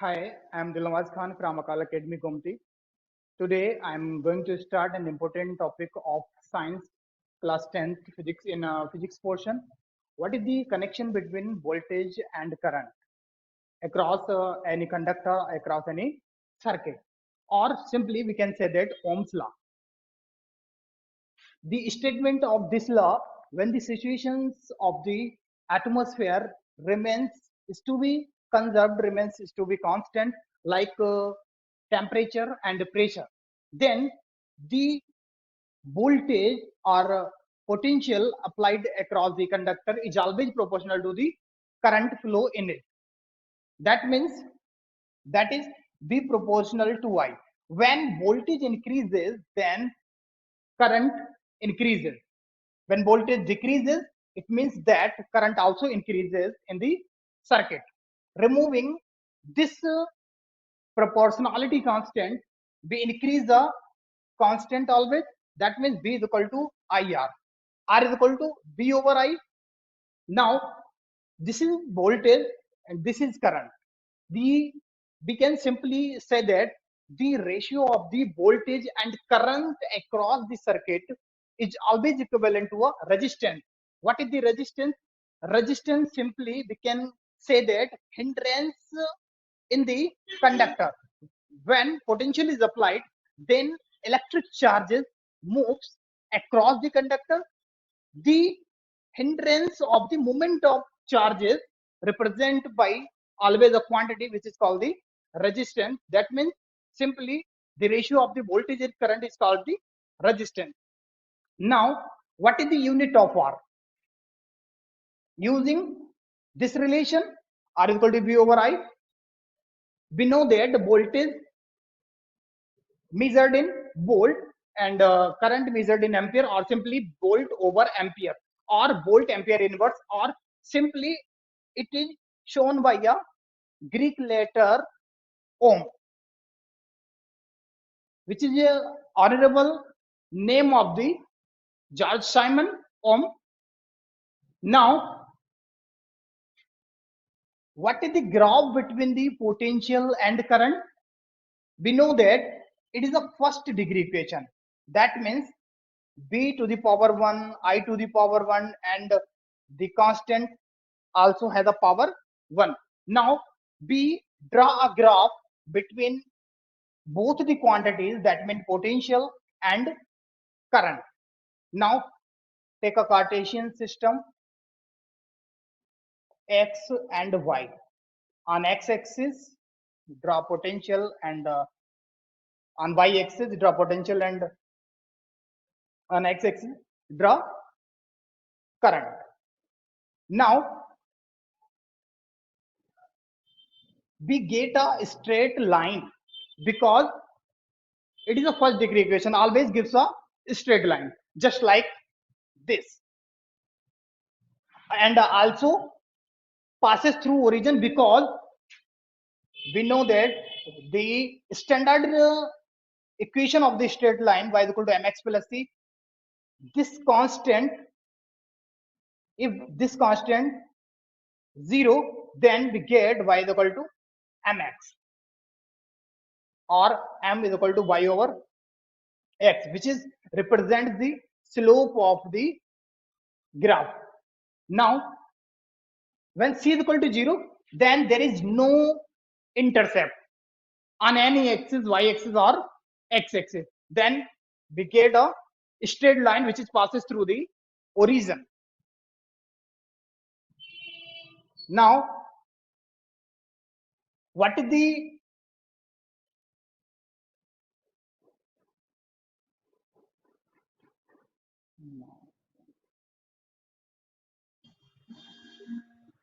Hi, I'm Dilnawaz Khan from Akal Academy, Gomti. Today, I'm going to start an important topic of science, class 10th physics in physics portion. What is the connection between voltage and current across any conductor, across any circuit? Or simply, we can say that Ohm's law. The statement of this law, when the situations of the atmosphere remains is to be conserved, remains is to be constant, like temperature and pressure, then the voltage or potential applied across the conductor is always proportional to the current flow in it. That means that is B proportional to I. When voltage increases, then current increases. When voltage decreases, it means that current also increases in the circuit. Removing this proportionality constant, we increase the constant always. That means B is equal to IR. R is equal to B over I. Now, this is voltage and this is current. We can simply say that the ratio of the voltage and current across the circuit is always equivalent to a resistance. What is the resistance? Resistance, simply we can say that hindrance in the conductor. When potential is applied, then electric charges moves across the conductor. The hindrance of the movement of charges represent by always a quantity which is called the resistance. That means simply the ratio of the voltage and current is called the resistance. Now, what is the unit of R? Using this relation, R is equal to V over I, we know that the voltage measured in volt and current measured in ampere, or simply volt over ampere, or volt ampere inverse, or simply it is shown by a Greek letter ohm, which is a honorable name of the George Simon Ohm. Now, what is the graph between the potential and current? We know that it is a first degree equation. That means B to the power 1, I to the power 1, and the constant also has a power 1. Now, we draw a graph between both the quantities, that means potential and current. Now, take a Cartesian system, X and Y. On x-axis, draw potential, and on y-axis, draw potential, and on x-axis, draw current. Now, we get a straight line because it is a first degree equation, always gives a straight line, just like this, and also passes through origin, because we know that the standard equation of the straight line y is equal to mx plus c. This constant, if this constant 0, then we get y is equal to mx, or m is equal to y over x, which is represents the slope of the graph. Now, when c is equal to 0, then there is no intercept on any axis, y axis or x axis. Then we get a straight line which is passes through the origin. Now, what is the